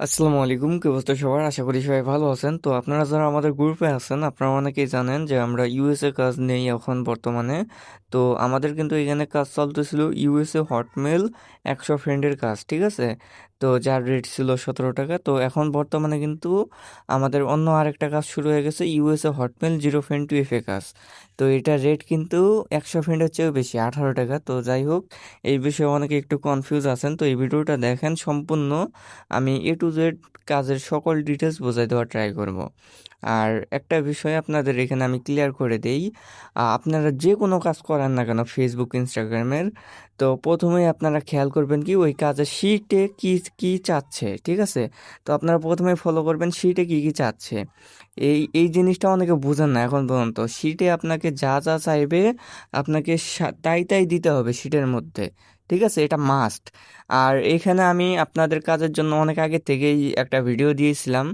আসসালামু আলাইকুম, কি অবস্থা সবার? আশা করি সবাই ভালো আছেন। তো আপনারা যারা আমাদের গ্রুপে আছেন, আপনারা অনেকেই জানেন যে আমরা ইউএসএ কাজ নেই এখন বর্তমানে। তো আমাদের কিন্তু এখানে কাজ চলতেছিল ইউএসএ হটমেল 100 ফ্রেন্ডের কাজ, ঠিক আছে? তো যার রেট ছিল 17 টাকা। তো এখন বর্তমানে কিন্তু আমাদের অন্য আরেকটা কাজ শুরু হয়ে গেছে, USA Hotmail 0 friend two F A কাজ। তো এটার রেট কিন্তু 100 ফ্রেন্ডের চেয়েও বেশি, 18 টাকা। তো যাই হোক, এই বিষয়ে অনেকে একটু কনফিউজ আছেন, তো এই ভিডিওটা দেখেন সম্পূর্ণ। আমি A to Z কাজের সকল ডিটেলস বোঝাই দেওয়ার ট্রাই করব। আর একটা বিষয় আপনাদের এখানে আমি ক্লিয়ার করে দেই, আপনারা যে কোনো কাজ করেন না কেন ফেসবুক ইনস্টাগ্রামের, তো প্রথমেই আপনারা খেয়াল করবেন কি ওই কাজের শিটে কি কি চাচ্ছে, ঠিক আছে? তো আপনারা প্রথমে ফলো করবেন শিটে কি কি চাচ্ছে। এই জিনিসটা অনেকে বুঝেন না এখন পর্যন্ত। শিটে আপনাকে যা যা চাইবে আপনাকে তাই তাই দিতে হবে শিটের মধ্যে, ঠিক আছে? এটা মাস্ট। আর এখানে আমি আপনাদের কাজের জন্য অনেক আগে থেকেই একটা ভিডিও দিয়েছিলাম।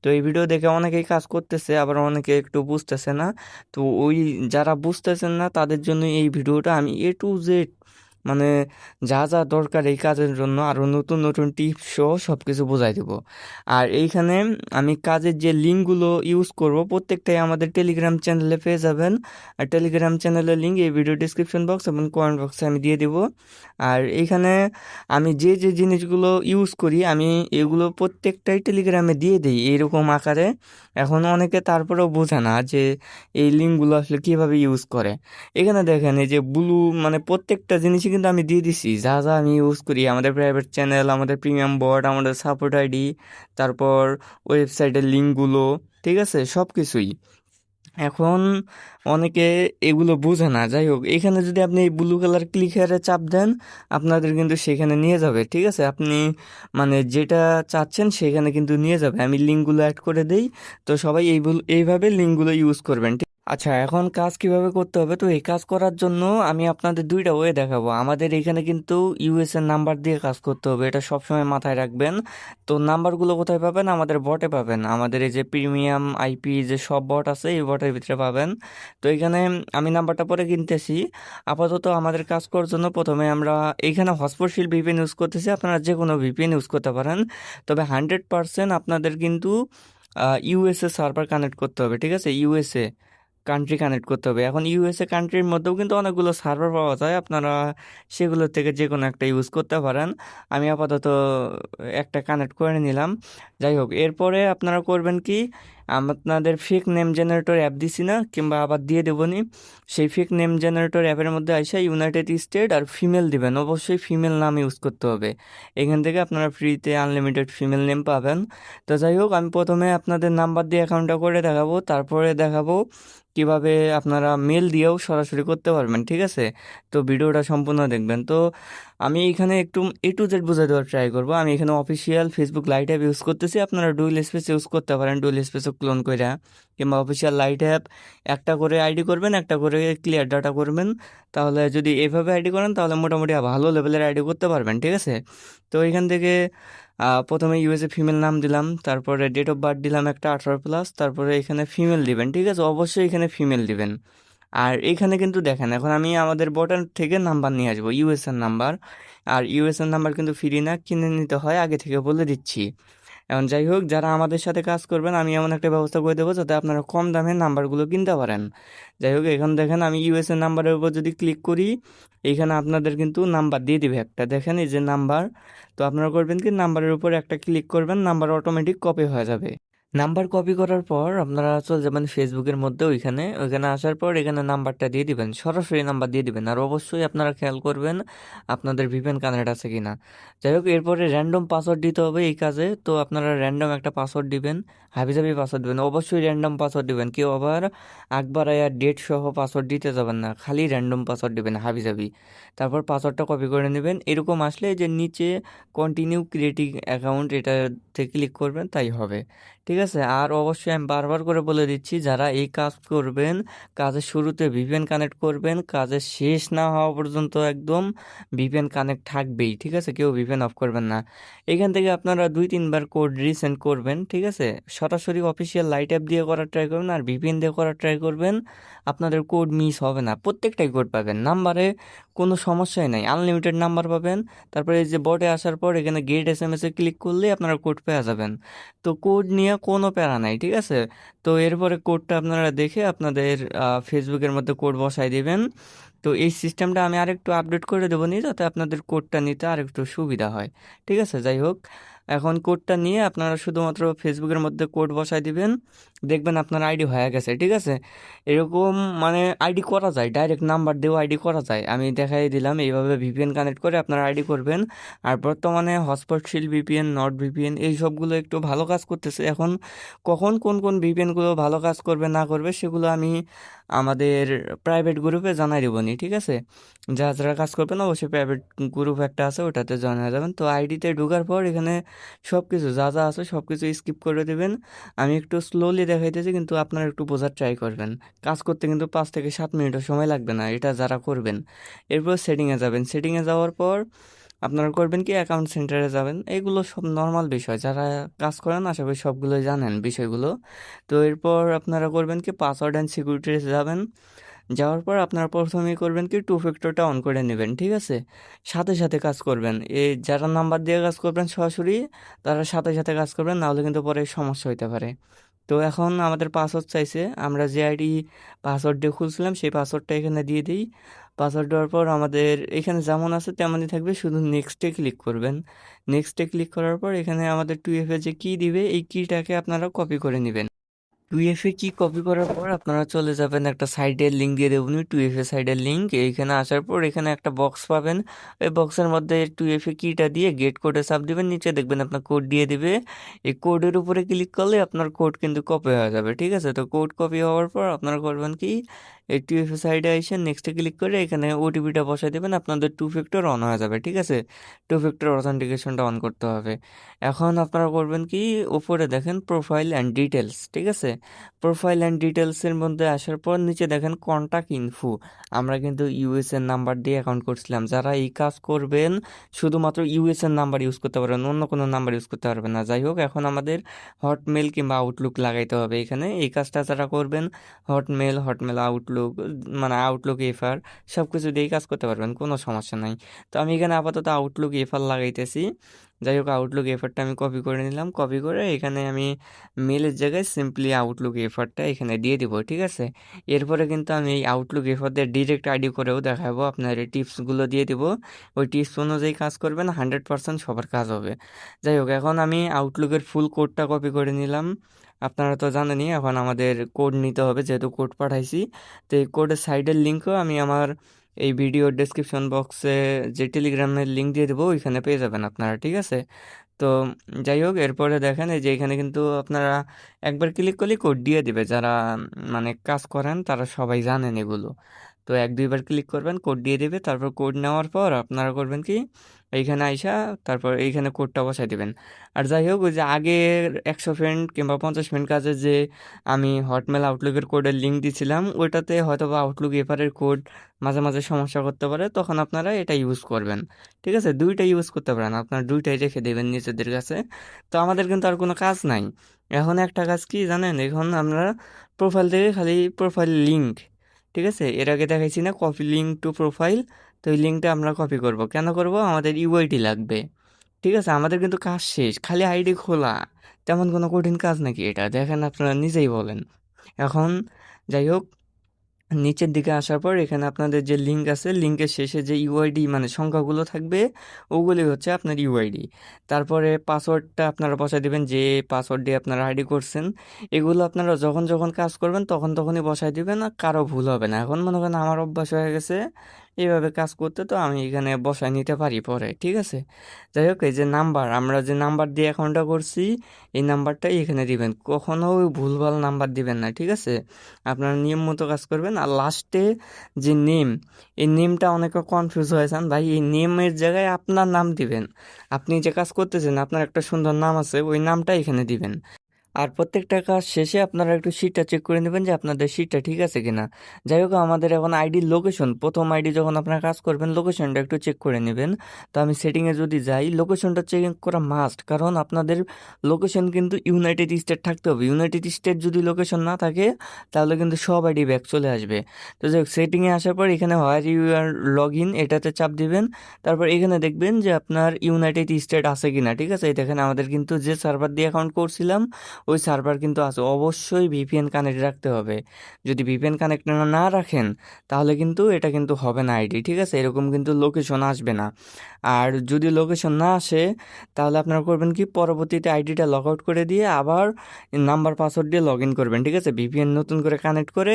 তো এই ভিডিও দেখে অনেকেই কাজ করতেছে, আবার অনেকে একটু বুঝতেছে না। তো ওই যারা বুঝতেছেন না তাদের জন্য এই ভিডিওটা আমি A to Z, মানে যা যা দরকার এই কাজের জন্য আরও নতুন নতুন টিপস সহ সব কিছু বোঝাই দেবো। আর এইখানে আমি কাজের যে লিঙ্কগুলো ইউজ করব প্রত্যেকটাই আমাদের টেলিগ্রাম চ্যানেলে পেয়ে যাবেন। আর টেলিগ্রাম চ্যানেলের লিঙ্ক এই ভিডিও ডিসক্রিপশন বক্স এবং কমেন্ট বক্সে আমি দিয়ে দিব। আর এইখানে আমি যে যে জিনিসগুলো ইউজ করি আমি এগুলো প্রত্যেকটাই টেলিগ্রামে দিয়ে দিই এইরকম আকারে। এখন অনেকে তারপরেও বোঝে না যে এই লিঙ্কগুলো আসলে কীভাবে ইউজ করে। এখানে দেখেন এই যে ব্লু, মানে প্রত্যেকটা জিনিসই কিন্তু আমি দিয়ে দিছি, যা যা আমি ইউজ করি, আমাদের প্রাইভেট চ্যানেল, আমাদের প্রিমিয়াম বোর্ড, আমাদের সাপোর্ট আইডি, তারপর ওয়েবসাইটের লিঙ্কগুলো, ঠিক আছে, সব কিছুই। এখন অনেকে এগুলো বোঝে না। যাই হোক, এখানে যদি আপনি এই ব্লু কালার ক্লিক হেয়ারে চাপ দেন আপনাদের কিন্তু সেখানে নিয়ে যাবে, ঠিক আছে? আপনি মানে যেটা চাচ্ছেন সেখানে কিন্তু নিয়ে যাবে। আমি লিঙ্কগুলো অ্যাড করে দেই। তো সবাই এইভাবে লিঙ্কগুলো ইউজ করবেন। আচ্ছা, এখন কাজ কিভাবে করতে হবে? তো এই কাজ করার জন্য আমি আপনাদের দুইটা ওয়ে দেখাবো। আমাদের এখানে কিন্তু ইউএস এর নাম্বার দিয়ে কাজ করতে হবে, এটা সবসময় মাথায় রাখবেন। তো নাম্বারগুলো কোথায় পাবেন? আমাদের বটে পাবেন। আমাদের এই যে প্রিমিয়াম আইপি যে সব বট আছে এই বটের ভিতরে পাবেন। তো এখানে আমি নাম্বারটা পরে কিনতেছি। আপাতত আমাদের কাজ করার জন্য প্রথমে আমরা এইখানে হটস্পটশীল ভিপিএন ইউজ করতেছি। আপনারা যে কোনো ভিপিএন ইউজ করতে পারেন, তবে 100% আপনাদের কিন্তু ইউএসএ সার্ভার কানেক্ট করতে হবে, ঠিক আছে? ইউএসএ কান্ট্রি কানেক্ট করতে হবে। এখন ইউএসএ কান্ট্রির মধ্যেও কিন্তু অনেকগুলো সার্ভার পাওয়া যায়, আপনারা সেগুলোর থেকে যে কোনো একটা ইউজ করতে পারেন। আমি আপাতত একটা কানেক্ট করে নিলাম। যাই হোক, এরপরে আপনারা করবেন কি, আপনাদের ফেক নেম জেনারেটর অ্যাপ দিছি না, কিংবা আবার দিয়ে দেবনি, সেই ফেক নেম জেনারেটর অ্যাপের মধ্যে আইসা ইউনাইটেড স্টেট আর ফিমেল দিবেন। অবশ্যই ফিমেল নাম ইউজ করতে হবে। এখান থেকে আপনারা ফ্রিতে আনলিমিটেড ফিমেল নেম পাবেন। তো যাই হোক, আমি প্রথমে আপনাদের নাম্বার দিয়ে অ্যাকাউন্টটা করে দেখাবো, তারপরে দেখাবো কিভাবে আপনারা মেল দিয়েও সরাসরি করতে পারবেন, ঠিক আছে? তো ভিডিওটা সম্পূর্ণ দেখবেন। তো আমি এখানে একটু A to Z বোঝাই দেওয়ার ট্রাই করবো। আমি এখানে official Facebook light app use করতেছি, আপনারা ডুয়েল স্পেস ইউজ করতে পারেন, ডুয়েল স্পেসও ক্লোন করে, কিংবা অফিসিয়াল লাইট অ্যাপ একটা করে আইডি করবেন, একটা করে ক্লিয়ার ডাটা করবেন। তাহলে যদি এভাবে আইডি করেন তাহলে মোটামুটি ভালো লেভেলের আইডি করতে পারবেন, ঠিক আছে? তো এখান থেকে প্রথমে ইউএসএ ফিমেল নাম দিলাম, তারপরে ডেট অফ বার্থ দিলাম একটা 18+, তারপরে এখানে ফিমেল দিবেন, ঠিক আছে? অবশ্যই এখানে ফিমেল দিবেন। আর এখানে কিন্তু দেখেন, এখন আমি আমাদের বটান থেকে নাম্বার নিয়ে আসবো, ইউএসএর নাম্বার। আর ইউএসএর নাম্বার কিন্তু ফ্রি না, কিনে নিতে হয়, আগে থেকে বলে দিচ্ছি। এখন যাই হোক, যারা আমাদের সাথে কাজ করবেন আমি এমন একটা ব্যবস্থা করে দেবো যাতে আপনারা কম দামে নাম্বারগুলো কিনতে পারেন। যাই হোক, এখন দেখেন আমি ইউএসএ নাম্বারের উপর যদি ক্লিক করি, এইখানে আপনাদের কিন্তু নাম্বার দিয়ে দিবে একটা, দেখেন এই যে নাম্বার। তো আপনারা করবেন কি, নাম্বারের উপর একটা ক্লিক করবেন, নাম্বার অটোমেটিক কপি হয়ে যাবে। নাম্বার কপি করার পর আপনারা চলে যাবেন ফেসবুকের মধ্যে, ওইখানে আসার পর এখানে নাম্বারটা দিয়ে দিবেন, সরাসরি নাম্বার দিয়ে দিবেন। আর অবশ্যই আপনারা খেয়াল করবেন আপনাদের ভিপিএন কানেক্ট আছে কিনা। যাই হোক, এরপরে র্যান্ডম পাসওয়ার্ড দিতে হবে এই কাজে। তো আপনারা র্যান্ডম একটা পাসওয়ার্ড দিবেন, হাবিজাবি পাসওয়ার্ড দিবেন, অবশ্যই র্যান্ডম পাসওয়ার্ড দিবেন। কেউ আবার একবার আর ডেট সহ পাসওয়ার্ড দিতে যাবেন না, খালি র্যান্ডম পাসওয়ার্ড দিবেন হাবিজাবি। তারপর পাসওয়ার্ডটা কপি করে নেবেন। এরকম আসলে যে নিচে কন্টিনিউ ক্রিয়েটিং অ্যাকাউন্ট, এটাতে ক্লিক করবেন, তাই হবে, ঠিক আছে? আর অবশ্যই আমি বারবার করে বলে দিচ্ছি, যারা এই কাজ করবেন, কাজের শুরুতে ভিপিএন কানেক্ট করবেন, কাজের শেষ না হওয়া পর্যন্ত একদম ভিপিএন কানেক্ট থাকবেই, ঠিক আছে? কেউ ভিপিএন অফ করবেন না। এখান থেকে আপনারা 2-3 বার কোড রিসেন্ড করবেন, ঠিক আছে? সরাসরি অফিসিয়াল লাইট অ্যাপ দিয়ে করার ট্রাই করবেন আর ভিপিএন দিয়ে করার ট্রাই করবেন। আপনাদের কোড মিস হবে না, প্রত্যেকটাই কোড পাবেন, নাম্বারে কোনো সমস্যাই নাই, আনলিমিটেড নাম্বার পাবেন। তারপরে এই যে বটে আসার পর এখানে গেট এসএমএস এ ক্লিক করলে আপনারা কোড পেয়ে যাবেন। তো কোড নিয়ে কোনো প্যারা নাই, ঠিক আছে। তো এরপরে কোডটা আপনারা দেখে আপনাদের ফেসবুকের মধ্যে কোড বসাই দিবেন। তো এই সিস্টেমটা আমি আরেকটু আপডেট করে দেবো নি, যাতে আপনাদের কোডটা নিতে আরেকটু সুবিধা হয়, ঠিক আছে। যাই হোক, এখন কোডটা নিয়ে আপনারা শুধুমাত্র ফেসবুকের মধ্যে কোড বসাই দিবেন, দেখবেন আপনার আইডি হয়ে গেছে, ঠিক আছে। এরকম মানে আইডি করা যায়, ডাইরেক্ট নাম্বার দিয়েও আইডি করা যায়। আমি দেখাই দিলাম এইভাবে ভিপিএন কানেক্ট করে আপনারা আইডি করবেন। আর বর্তমানে হটস্পটশীল ভিপিএন, নট ভিপিএন, এই সবগুলো একটু ভালো কাজ করতেছে। এখন কখন কোন কোন ভিপিএনগুলো ভালো কাজ করবে না করবে সেগুলো আমি আমাদের প্রাইভেট গ্রুপে জানাই দেবো নি, ঠিক আছে। যারা যারা কাজ করবেন অবশ্যই প্রাইভেট গ্রুপ একটা আছে, ওটাতে জয়েন হয়ে যাবেন। তো আইডিতে ঢোকার পর এখানে সব কিছু যা যা আছে সব কিছু স্কিপ করে দেবেন। আমি একটু স্লোলি দেখাইতেছি, কিন্তু আপনারা একটু বোঝার ট্রাই করবেন। কাজ করতে কিন্তু 5 থেকে 7 মিনিটও সময় লাগবে না, এটা যারা করবেন। এরপর সেটিংয়ে যাবেন, সেটিংয়ে যাওয়ার পর আপনারা করবেন কি অ্যাকাউন্ট সেন্টারে যাবেন। এগুলো সব নর্মাল বিষয়, যারা কাজ করেন আশা করি সবগুলোই জানেন বিষয়গুলো। তো এরপর আপনারা করবেন কি পাসওয়ার্ড অ্যান্ড সিকিউরিটি যাবেন। যাওয়ার পর আপনারা প্রথমেই করবেন কি টু ফ্যাক্টরটা অন করে নেবেন, ঠিক আছে। সাথে সাথে কাজ করবেন, এই যারা নাম্বার দিয়ে কাজ করবেন সরাসরি তারা সাথে সাথে কাজ করবেন, নাহলে কিন্তু পরে সমস্যা হইতে পারে। তো এখন আমাদের পাসওয়ার্ড চাইছে, আমরা যে আইডি পাসওয়ার্ড দিয়ে খুলছিলাম সেই পাসওয়ার্ডটা এখানে দিয়ে দিই। পাসওয়ার্ড দেওয়ার পর আমাদের এখানে যেমন আছে তেমনই থাকবে, শুধু নেক্সটে ক্লিক করবেন। নেক্সটে ক্লিক করার পর এখানে আমাদের 2FA যে কি দিবে এই কিটাকে আপনারা কপি করে নেবেন। 2FA কি কপি করার পর আপনারা চলে যাবেন, একটা সাইডের লিঙ্ক দিয়ে দেবেন, 2FA সাইডের লিঙ্ক। এইখানে আসার পর এখানে একটা বক্স পাবেন, ওই বক্সের মধ্যে 2FA কিটা দিয়ে গেট কোডে চাপ দিবেন, নিচে দেখবেন আপনার কোড দিয়ে দিবে। এই কোডের উপরে ক্লিক করলে আপনার কোড কিন্তু কপি হয়ে যাবে, ঠিক আছে। তো কোড কপি হওয়ার পর আপনারা করবেন কি এই 2FA সাইডে এসে নেক্সটে ক্লিক করে এখানে ওটিপিটা বসাই দেবেন, আপনাদের টু ফ্যাক্টর অন হয়ে যাবে, ঠিক আছে। টু ফ্যাক্টর অথেন্টিকেশনটা অন করতে হবে। এখন আপনারা করবেন কি উপরে দেখেন প্রোফাইল অ্যান্ড ডিটেলস, ঠিক আছে। প্রোফাইল অ্যান্ড ডিটেলসের মধ্যে আসার পর নিচে দেখেন কন্টাক্ট ইনফো। আমরা কিন্তু ইউএসএর নাম্বার দিয়ে অ্যাকাউন্ট করছিলাম, যারা এই কাজ করবেন শুধুমাত্র ইউএসএর নাম্বার ইউজ করতে পারবেন, অন্য কোনো নাম্বার ইউজ করতে পারবেন না। যাই হোক, এখন আমাদের হটমেল কিংবা আউটলুক লাগাইতে হবে এখানে। এই কাজটা যারা করবেন হটমেল আউটলুক, মানে আউটলুক এফআর সব কিছু দিয়েই কাজ করতে পারবেন, কোনো সমস্যা নাই। তো আমি এখানে আপাতত আউটলুক এফআর লাগাইতেছি। যাই হোক, আউটলুক এফারটা আমি কপি করে নিলাম, কপি করে এখানে আমি মেলের জায়গায় সিম্পলি আউটলুক এফারটা এখানে দিয়ে দিব, ঠিক আছে। এরপরে কিন্তু আমি এই আউটলুক এফার দিয়ে ডিরেক্ট আইডি করেও দেখাবো, আপনার এই টিপসগুলো দিয়ে দিব। ওই টিপস অনুযায়ী কাজ করবেন, 100% সবার কাজ হবে। যাই হোক, এখন আমি আউটলুকের ফুল কোডটা কপি করে নিলাম। আপনারা তো জানেনই এখন আমাদের কোড নিতে হবে, যেহেতু কোড পাঠাইছি। তো এই কোডের সাইডের লিঙ্কও আমি আমার এই ভিডিও ডেসক্রিপশন বক্সে যে টেলিগ্রামের লিঙ্ক দিয়ে দেবো ওইখানে পেয়ে যাবেন আপনারা, ঠিক আছে। তো যাই হোক, এরপরে দেখেন এই যে এখানে কিন্তু আপনারা একবার ক্লিক করলে কোড দিয়ে দিবে, যারা মানে কাজ করেন তারা সবাই জানেন এগুলো। তো 1-2বার ক্লিক করবেন, কোড দিয়ে দিবে। তারপর কোড নেওয়ার পর আপনারা করবেন কি এইখানে আইসা তারপর এইখানে কোডটা বসাই দিবেন। আর যাই হোক, ওই যে আগের 100 ফ্রেন্ড কিংবা 50 ফ্রেন্ড কাজে যে আমি হটমেল আউটলুকের কোডের লিঙ্ক দিছিলাম, ওইটাতে হয়তো বা আউটলুক এপারের কোড মাঝে মাঝে সমস্যা করতে পারে, তখন আপনারা এটা ইউজ করবেন, ঠিক আছে। দুইটা ইউজ করতে পারেন, আপনার দুইটাই রেখে দেবেন নিজেদের কাছে। তো আমাদের কিন্তু আর কোনো কাজ নাই। এখন একটা কাজ কি জানেন, এখন আমরা প্রোফাইল থেকে খালি প্রোফাইল লিঙ্ক, ঠিক আছে। এর আগে দেখাইছি না কপি লিঙ্ক টু প্রোফাইল, তো এই লিঙ্কটা আমরা কপি করব। কেন করব, আমাদের ইউআইডি লাগবে, ঠিক আছে। আমাদের কিন্তু কাজ শেষ, খালি আইডি খোলা। তেমন কোনো কঠিন কাজ নাকি এটা, দেখেন আপনারা নিজেই বলেন। এখন যাই হোক, নিচের দিকে আসার পর এখানে আপনাদের যে লিঙ্ক আছে, লিঙ্কের শেষে যে ইউআইডি মানে সংখ্যাগুলো থাকবে ওগুলি হচ্ছে আপনার ইউআইডি। তারপরে পাসওয়ার্ডটা আপনারা বসাই দেবেন, যে পাসওয়ার্ড দিয়ে আপনারা আইডি করছেন। এগুলো আপনারা যখন যখন কাজ করবেন তখন তখনই বসাই দিবেন, আর কারো ভুল হবে না। এখন মনে করেন আমার অভ্যাস হয়ে গেছে এইভাবে কাজ করতে, তো আমি এখানে বসাই নিতে পারি পরে, ঠিক আছে। যাই হোক, এই যে নাম্বার, আমরা যে নাম্বার দিয়ে অ্যাকাউন্টটা করছি এই নাম্বারটাই এখানে দিবেন, কখনো ভুলভাল নাম্বার দিবেন না, ঠিক আছে। আপনারা নিয়ম মতো কাজ করবেন। আর লাস্টে যে নেম, এই নেমটা অনেকে কনফিউজ হয়েছেন ভাই, এই নেমের জায়গায় আপনার নাম দিবেন। আপনি যে কাজ করতেছেন আপনার একটা সুন্দর নাম আছে, ওই নামটা এখানে দিবেন। আর প্রত্যেকটা কাজ শেষে আপনারা একটু শিটটা চেক করে নেবেন যে আপনাদের শিটটা ঠিক আছে কিনা। যাই হোক, আমাদের এখন আইডির লোকেশন, প্রথম আইডি যখন আপনারা কাজ করবেন লোকেশনটা একটু চেক করে নেবেন। তো আমি সেটিংয়ে যদি যাই, লোকেশনটা চেক করা মাস্ট, কারণ আপনাদের লোকেশন কিন্তু ইউনাইটেড স্টেট থাকতে হবে। ইউনাইটেড স্টেট যদি লোকেশন না থাকে তাহলে কিন্তু সব আইডি ব্যাক চলে আসবে। তো যাই হোক, সেটিংয়ে আসার পর এখানে where you are log in এটাতে চাপ দিবেন। তারপর এখানে দেখবেন যে আপনার ইউনাইটেড স্টেট আছে কিনা, ঠিক আছে। এই দেখেন আমাদের কিন্তু যে সার্ভার দিয়ে অ্যাকাউন্ট করছিলাম ওই সার্ভার কিন্তু আছে। অবশ্যই ভিপিএন কানেক্ট রাখতে হবে। যদি ভিপিএন কানেক্ট না রাখেন তাহলে কিন্তু এটা কিন্তু হবে না আইডি, ঠিক আছে। এরকম কিন্তু লোকেশন আসবে না। আর যদি লোকেশন না আসে তাহলে আপনারা করবেন কি, পরবর্তীতে আইডিটা লগ আউট করে দিয়ে আবার নাম্বার পাসওয়ার্ড দিয়ে লগ ইন করবেন, ঠিক আছে। ভিপিএন নতুন করে কানেক্ট করে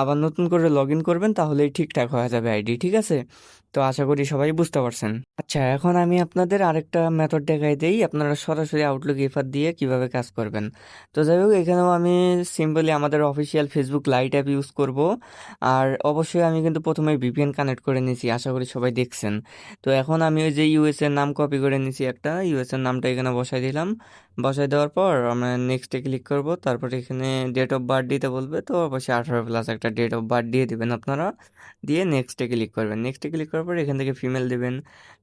আবার নতুন করে লগ ইন করবেন, তাহলেই ঠিকঠাক হয়ে যাবে আইডি, ঠিক আছে। তো আশা করি সবাই বুঝতে পারছেন। আচ্ছা, এখন আমি আপনাদের আরেকটা মেথড দেখাই দেই, আপনারা সরাসরি আউটলুক এফআর দিয়ে কিভাবে কাজ করবেন। তো যাই হোক, এখানেও আমি সিম্পলি আমাদের official Facebook light app use করব। আর অবশ্যই আমি কিন্তু প্রথমে ভিপিএন কানেক্ট করে নিয়েছি, আশা করি সবাই দেখছেন। তো এখন আমি ওই যে ইউএসএর নাম কপি করে নিয়েছি, একটা ইউএসএর নামটা এখানে বসাই দিলাম। বসাই দেওয়ার পর আমরা নেক্সটে ক্লিক করব। তারপর এখানে ডেট অফ বার্থ দিতে বলবে, তো অবশ্যই 18+ একটা ডেট অফ বার্থ দিয়ে দিবেন আপনারা। দিয়ে নেক্সটে ক্লিক করবেন। নেক্সটে ক্লিক করার পর এখান থেকে ফিমেল দেবেন,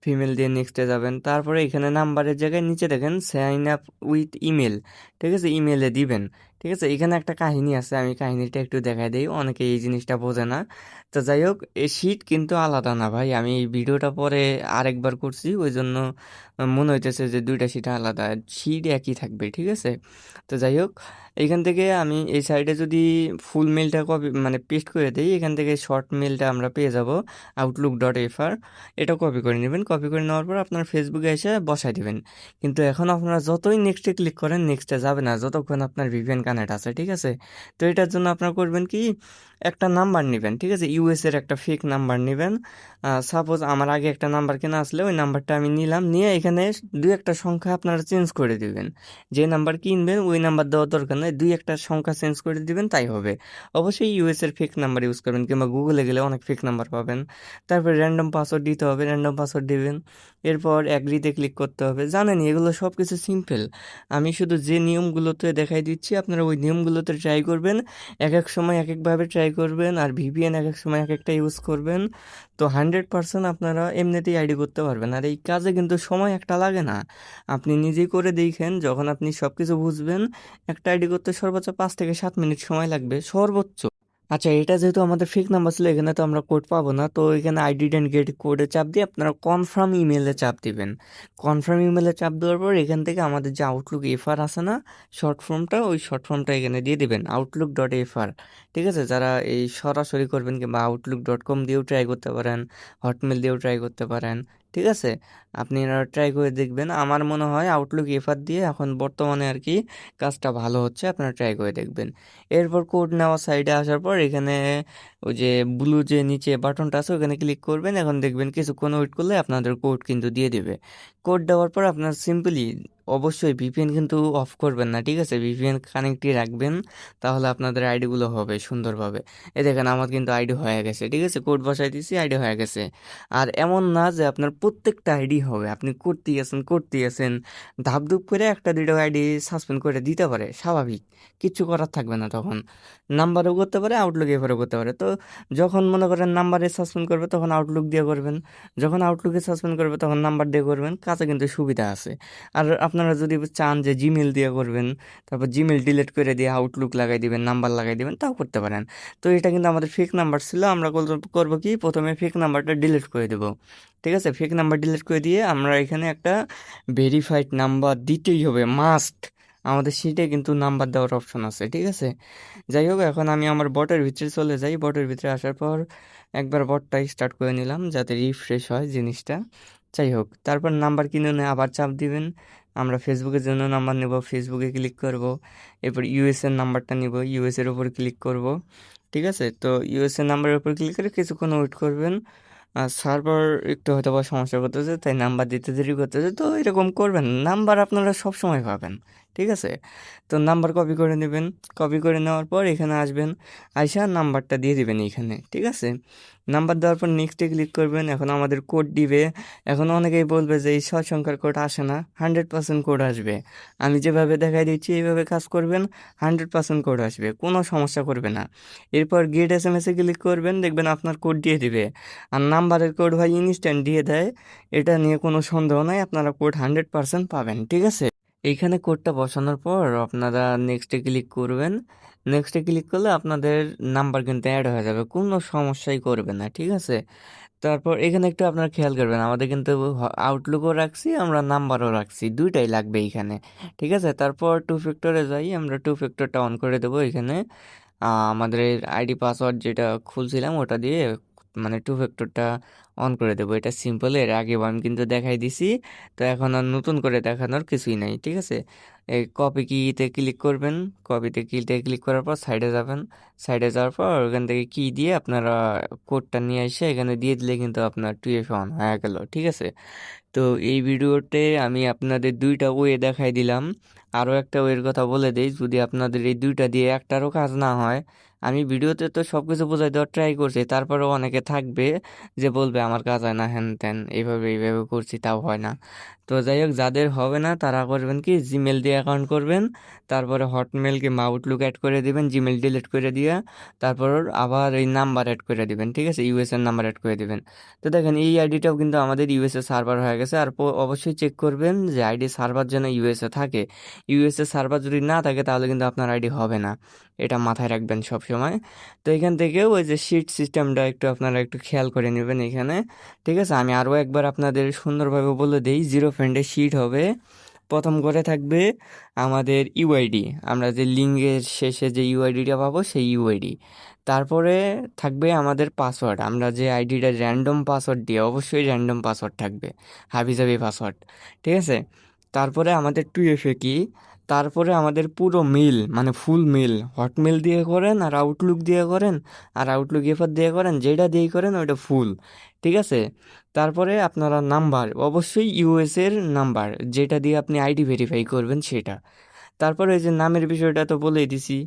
ফিমেল দিয়ে নেক্সটে যাবেন। তারপরে এখানে নাম্বারের জায়গায় নিচে দেখেন সাইন আপ উইথ ইমেল, ঠিক আছে, ইমেলে দিবেন। ঠিক আছে, এখানে একটা কাহিনী আছে, আমি কাহিনীটা একটু দেখাই দিই, অনেকে এই জিনিসটা বোঝে না। তো যাই হোক, এই শীট কিন্তু আলাদা না ভাই, আমি এই ভিডিওটা পরে আরেকবার করছি, ওই জন্য মনে হইতেছে যে দুইটা শীট আলাদা, শীট একই থাকবে, ঠিক আছে। তো যাই হোক, এইখান থেকে আমি এই সাইডে যদি ফুল মেলটা কপি মানে পেস্ট করে দিই, এখান থেকে শর্ট মেলটা আমরা পেয়ে যাব outlook.fr। এটা কপি করে নেবেন। কপি করে নেওয়ার পর আপনার ফেসবুকে এসে বসাই দিবেন। কিন্তু এখন আপনারা যতই নেক্সটে ক্লিক করেন নেক্সটে যাবে না যতক্ষণ আপনার ভিপিএন কানেক্ট আছে, ঠিক আছে। তো এটার জন্য আপনারা করবেন কি, একটা নাম্বার নেবেন, ঠিক আছে, ইউএস এর একটা ফেক নাম্বার নেবেন। সাপোজ আমার আগে একটা নাম্বার কেনা আসলে ওই নাম্বারটা আমি নিলাম, নিয়ে এখানে দুই একটা সংখ্যা আপনারা চেঞ্জ করে দিবেন। যে নাম্বার কিনবেন ওই নাম্বার দেওয়ার দরকার নেই, দুই একটা সংখ্যা চেঞ্জ করে দিবেন, তাই হবে। অবশ্যই ইউএস এর ফেক নাম্বার ইউজ করবেন, কিংবা গুগলে গেলে অনেক ফেক নাম্বার পাবেন। তারপর র্যান্ডম পাসওয়ার্ড দিতে হবে, র্যান্ডম পাসওয়ার্ড দিবেন। এরপর অ্যাগ্রিতে ক্লিক করতে হবে। জানেন এগুলো সব কিছু সিম্পল, আমি শুধু যে নিয়মগুলোতে দেখাই দিচ্ছি আপনারা ওই নিয়মগুলোতে ট্রাই করবেন। এক এক সময় এক একভাবে ট্রাই করবেন, আর ভিপিএন এক এক সময় এক একটা ইউজ করবেন। তো 100% আপনারা এমনিতেই আইডি করতে পারবেন। আর এই কাজে কিন্তু সময় একটা লাগে না, আপনি নিজেই করে দেখেন, যখন আপনি সব কিছু বুঝবেন একটা আইডি করতে সর্বোচ্চ 5 থেকে 7 মিনিট সময় লাগবে সর্বোচ্চ। আচ্ছা, এটা যেহেতু আমাদের ফিক্স নাম্বার ছিল, এখানে তো আমরা কোড পাবো না, তো এখানে আই ডিডন্ট গেট কোডে চাপ দিয়ে আপনারা কনফার্ম ইমেলে চাপ দিবেন। কনফার্ম ইমেলে চাপ দেওয়ার পর এখান থেকে আমাদের যে আউটলুক এফআর আছে না, শর্ট ফর্মটা, ওই শর্ট ফর্মটা এখানে দিয়ে দিবেন, outlook.fr। ঠিক আছে, যারা এই সরাসরি করবেন কিংবা outlook.com দিয়েও ট্রাই করতে পারেন, হটমেল দিয়েও ট্রাই করতে পারেন, ঠিক আছে। আপনি ট্রাই করে দেখবেন, আমার মনে হয় আউটলুক এফআর দিয়ে এখন বর্তমানে আর কি কাজটা ভালো হচ্ছে, আপনারা ট্রাই করে দেখবেন। এরপর কোড নেওয়া সাইডে আসার পর এখানে ওই যে ব্লু যে নিচে বাটনটা আছে ওখানে ক্লিক করবেন। এখন দেখবেন কিছুক্ষণ ওয়েট করলে আপনাদের কোড কিন্তু দিয়ে দেবে। কোড দেওয়ার পর আপনার সিম্পলি অবশ্যই ভিপিএন কিন্তু অফ করবেন না, ঠিক আছে, ভিপিএন কানেক্টই রাখবেন, তাহলে আপনাদের আইডিগুলো হবে সুন্দরভাবে। এই দেখেন আমার কিন্তু আইডি হয়ে গেছে, ঠিক আছে, কোড বসাই দিয়েছি, আইডি হয়ে গেছে। আর এমন না যে আপনার প্রত্যেকটা আইডি হবে, আপনি করতে গেছেন ধাপধুপ করে একটা দুটো আইডি সাসপেন্ড করে দিতে পারে, স্বাভাবিক, কিচ্ছু করার থাকবে না তখন। নাম্বারও করতে পারে, আউটলুক এফারও করতে পারে। তো যখন মনে করেন নাম্বারে সাসপেন্ড করবে তখন আউটলুক দিয়ে করবেন, যখন আউটলুকে সাসপেন্ড করবে তখন নাম্বার দিয়ে করবেন, কাছে কিন্তু সুবিধা আছে। আর আপনারা যদি চান যে জিমেল দিয়ে করবেন, তারপর জিমেল ডিলিট করে দিয়ে আউটলুক লাগাই দিবেন, নাম্বার লাগাই দিবেন, তাও করতে পারেন। তো এটা কিন্তু আমাদের ফেক নাম্বার ছিল, আমরা করবো কি, প্রথমে ফেক নাম্বারটা ডিলিট করে দেবো। ঠিক আছে, ফেক নাম্বার ডিলিট করে দিয়ে আমরা এখানে একটা ভেরিফাইড নাম্বার দিতেই হবে, মাস্ট। আমাদের সিটে কিন্তু নাম্বার দেওয়ার অপশন আছে, ঠিক আছে। যাই হোক, এখন আমি আমার বটের ভিতরে চলে যাই। বটের ভিতরে আসার পর একবার বটটা স্টার্ট করে নিলাম যাতে রিফ্রেশ হয় জিনিসটা। যাই হোক, তারপর নাম্বার কিনে নিয়ে আবার চাপ দিবেন। আমরা ফেসবুকের জন্য নাম্বার নেব, ফেসবুকে ক্লিক করব। এরপর ইউএসএর নাম্বারটা নিব, ইউএসএর উপর ক্লিক করব, ঠিক আছে। তো ইউএসএর নাম্বারের উপর ক্লিক করে কিছুক্ষণ ওয়েট করবেন। আর সার্ভার একটু হয়তো বা সমস্যা করতেছে, তাই নাম্বার দিতে দেরি করতেছে, তো এরকম করবেন না। নাম্বার আপনারা সব সময় পাবেন, ঠিক আছে? তো নাম্বার কপি করে নেবেন, কপি করে নেওয়ার পর এখানে আসবেন, আইসা নাম্বারটা দিয়ে দিবেন এইখানে, ঠিক আছে? নাম্বার দেওয়ার পর নেক্সটে ক্লিক করবেন। এখন আমাদের কোড দিবে। এখন অনেকেই বলবে যে এই 6 সংখ্যার কোড আসে না। 100% কোড আসবে। আমি যেভাবে দেখাই দিচ্ছি এইভাবে কাজ করবেন, 100% কোড আসবে, কোনো সমস্যা করবে না। এরপর গেট এসএমএস এ ক্লিক করবেন, দেখবেন আপনার কোড দিয়ে দিবে। আর নাম্বারের কোড ভাই ইনস্ট্যান্ট দিয়ে দেয়, এটা নিয়ে কোনো সন্দেহ নাই, আপনারা কোড 100% পাবেন, ঠিক আছে? এইখানে কোডটা বসানোর পর আপনারা নেক্সটে ক্লিক করবেন। নেক্সটে ক্লিক করলে আপনাদের নাম্বার কিন্তু অ্যাড হয়ে যাবে, কোনো সমস্যাই করবে না, ঠিক আছে? তারপর এখানে একটু আপনারা খেয়াল করবেন, আমাদের কিন্তু আউটলুকও রাখছি, আমরা নাম্বারও রাখছি, দুইটাই লাগবে এইখানে, ঠিক আছে? তারপর টু ফ্যাক্টরে যাই, আমরা টু ফ্যাক্টরটা অন করে দেবো এখানে। আমাদের আইডি পাসওয়ার্ড যেটা খুলছিলাম ওটা দিয়ে মানে টু ফ্যাক্টরটা অন করে দেবো। এটা সিম্পল, এর আগে আমি কিন্তু দেখাই দিছি, তো এখন আর নতুন করে দেখানোর কিছুই নাই, ঠিক আছে? এই কপি কিতে ক্লিক করবেন, কপিতে কিতে ক্লিক করার পর সাইডে যাবেন, সাইডে যাওয়ার পর ওখান থেকে কি দিয়ে আপনারা কোডটা নিয়ে এসে এখানে দিয়ে দিলে কিন্তু আপনার টুয়েফ অন হয়ে গেল, ঠিক আছে? তো এই ভিডিওতে আমি আপনাদের দুইটা ওয়ে দেখাই দিলাম। আরও একটা ওয়ের কথা বলে দেই, যদি আপনাদের এই দুইটা দিয়ে একটারও কাজ না হয়, আমি ভিডিওতে তো সব কিছু বোঝাই দেওয়ার ট্রাই করছি, তারপরেও অনেকে থাকবে যে বলবে আমার কাজ হয় না, হ্যান ত্যান, এইভাবে এইভাবে করছি তাও হয় না। তো যাই হোক, যাদের হবে না তারা করবেন কি, জিমেল দিয়ে অ্যাকাউন্ট করবেন, তারপরে হটমেল কিংবা আউটলুক অ্যাড করে দিবেন, জিমেল ডিলিট করে দিয়ে তারপর আবার এই নাম্বার অ্যাড করে দিবেন, ঠিক আছে? ইউএসএর নাম্বার অ্যাড করে দিবেন। তো দেখেন এই আইডিটাও কিন্তু আমাদের ইউএসএ সার্ভার হয়ে গেছে। আর অবশ্যই চেক করবেন যে আইডি সার্ভার যেন ইউএসএ থাকে। ইউএসএ সার্ভার যদি না থাকে তাহলে কিন্তু আপনার আইডি হবে না, এটা মাথায় রাখবেন সব সময়। তো এখান থেকেও ওই যে শিট সিস্টেমটা একটু আপনারা একটু খেয়াল করে নেবেন এখানে, ঠিক আছে? আমি আরও একবার আপনাদের সুন্দরভাবে বলে দিই, জিরো ফ্রেন্ডে শিট হবে, প্রথম করে থাকবে আমাদের ইউআইডি, আমরা যে লিঙ্কের শেষে যে ইউআইডিটা পাবো সেই ইউআইডি। তারপরে থাকবে আমাদের পাসওয়ার্ড, আমরা যে আইডিটা র্যান্ডম পাসওয়ার্ড দিয়ে, অবশ্যই র্যান্ডম পাসওয়ার্ড থাকবে, হাবিজাবি পাসওয়ার্ড, ঠিক আছে? তারপরে আমাদের টু এফএ কি, তারপরে আমাদের পুরো মেল মানে ফুল মেল, হটমেল দিয়ে করেন আর আউটলুক দিয়ে করেন আর আউটলুক এফআর দিয়ে করেন, যেটা দিয়েই করেন ওইটা ফুল, ঠিক আছে? তারপরে আপনারা নাম্বার, অবশ্যই ইউএসের নাম্বার যেটা দিয়ে আপনি আইডি ভেরিফাই করবেন সেটা। তারপরে এই যে নামের বিষয়টা তো বলেই দিছি,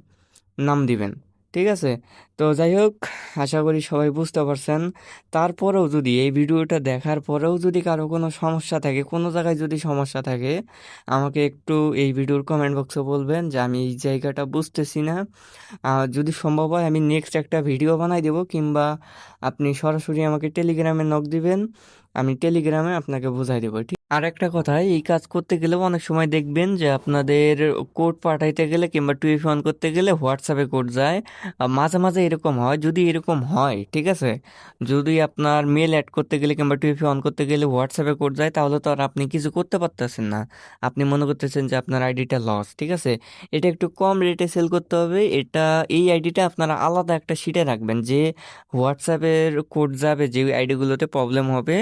নাম দিবেন, ঠিক আছে? তো যাই হোক, আশা করি সবাই বুঝতে পারছেন। তারপরেও যদি এই ভিডিওটা দেখার পরেও যদি কারো কোনো সমস্যা থাকে, কোনো জায়গায় যদি সমস্যা থাকে, আমাকে একটু এই ভিডিওর কমেন্ট বক্সে বলবেন যে আমি এই জায়গাটা বুঝতেছি না। যদি সম্ভব হয় আমি নেক্সট একটা ভিডিও বানাই দেবো, কিংবা আপনি সরাসরি আমাকে টেলিগ্রামে নক দিবেন, আমি টেলিগ্রামে আপনাকে বুঝাই দেবো, ঠিক? আর একটা কথা, এই কাজ করতে গেলেও অনেক সময় দেখবেন যে আপনাদের কোড পাঠাইতে গেলে কিংবা টুইট অন করতে গেলে হোয়াটসঅ্যাপে কোড যায়। মাঝে মাঝে এরকম হয়, যদি এরকম হয়, ঠিক আছে, যদি আপনার মেল অ্যাড করতে গেলে কিংবা টুইট অন করতে গেলে হোয়াটসঅ্যাপে কোড যায়, তাহলে তো আর আপনি কিছু করতে পারতেছেন না, আপনি মনে করতেছেন যে আপনার আইডিটা লস, ঠিক আছে? এটা একটু কম রেটে সেল করতে হবে। এটা, এই আইডিটা আপনারা আলাদা একটা শিটে রাখবেন, যে হোয়াটসঅ্যাপের কোড যাবে যে আইডিগুলোতে প্রবলেম হবে,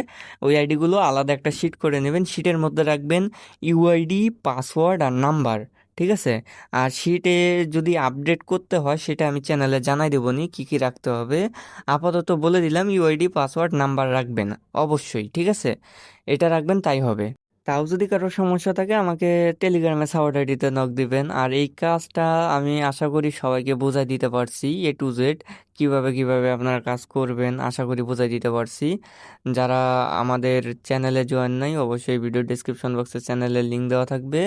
ওই আইডিগুলো আলাদা একটা শিট করে নেবেন, শিটের মধ্যে রাখবেন ইউআইডি, পাসওয়ার্ড আর নাম্বার, ঠিক আছে? আর শিটে যদি আপডেট করতে হয় সেটা আমি চ্যানেলে জানাই দেবো নি কী কী রাখতে হবে। আপাতত বলে দিলাম ইউআইডি, পাসওয়ার্ড, নাম্বার রাখবেন অবশ্যই, ঠিক আছে? এটা রাখবেন, তাই হবে। তাও যদি কারো সমস্যা থাকে আমাকে টেলিগ্রামে সাপোর্ট আইডিতে নক দিবেন। আর এই কাজটা আমি আশা করি সবাইকে বোঝাই দিতে পারছি, A to Z কিভাবে কিভাবে আপনারা কাজ করবেন, আশা করি বোঝাই দিতে পারছি। যারা আমাদের চ্যানেলে জয়েন নাই, অবশ্যই ভিডিও ডিসক্রিপশন বক্সে চ্যানেলের লিঙ্ক দেওয়া থাকবে,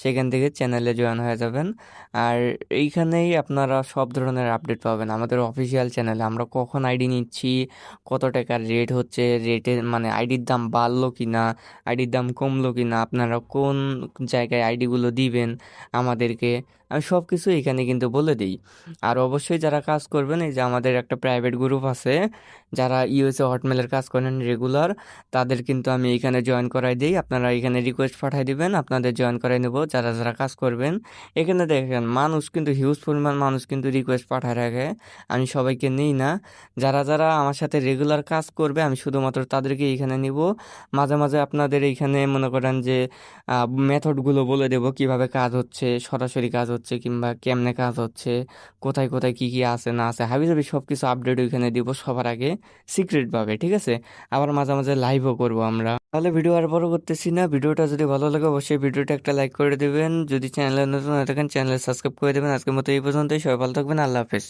সেখান থেকে চ্যানেলে জয়েন হয়ে যাবেন। আর এইখানেই আপনারা সব ধরনের আপডেট পাবেন আমাদের অফিসিয়াল চ্যানেলে, আমরা কখন আইডি নিচ্ছি, কত টাকার রেট হচ্ছে, রেটের মানে আইডির দাম বাড়লো কি না, আইডির দাম কমলো কি না, আপনারা কোন জায়গায় আইডিগুলো দিবেন আমাদেরকে, আমি সব কিছু এখানে কিন্তু বলে দিই। আর অবশ্যই যারা কাজ করবেন, এই যে আমাদের একটা প্রাইভেট গ্রুপ আছে, যারা ইউএসএ হটমেলের কাজ করেন রেগুলার, তাদের কিন্তু আমি এখানে জয়েন করাই দিই, আপনারা এখানে রিকোয়েস্ট পাঠাই দিবেন, আপনাদের জয়েন করাই নেব যারা যারা কাজ করবেন। এখানে দেখেন মানুষ কিন্তু হিউজ পরিমাণ মানুষ কিন্তু রিকোয়েস্ট পাঠায় রাখে, আমি সবাইকে নিই না। যারা যারা আমার সাথে রেগুলার কাজ করবে আমি শুধুমাত্র তাদেরকে এখানে নিব। মাঝে মাঝে আপনাদের এইখানে মনে করেন যে মেথডগুলো বলে দেবো, কিভাবে কাজ হচ্ছে, সরাসরি কাজ হচ্ছে হচ্ছে কিংবা কেমনে কাজ হচ্ছে, কোথায় কোথায় কি কি আছে না আছে, হাবিজাবি সব কিছু আপডেট ওইখানে দিব সবার আগে সিক্রেট ভাবে, ঠিক আছে। আবার মাঝে মাঝে লাইভও করব আমরা। তাহলে ভিডিও আর বড় করতেছি না, ভিডিওটা যদি ভালো লাগে অবশ্যই ভিডিওটা একটা লাইক করে দিবেন, যদি চ্যানেলে নতুন হয়ে থাকেন চ্যানেলে সাবস্ক্রাইব করে দেবেন। আজকের মতো এই পর্যন্তই, সবাই ভালো থাকবেন, আল্লাহ হাফেজ।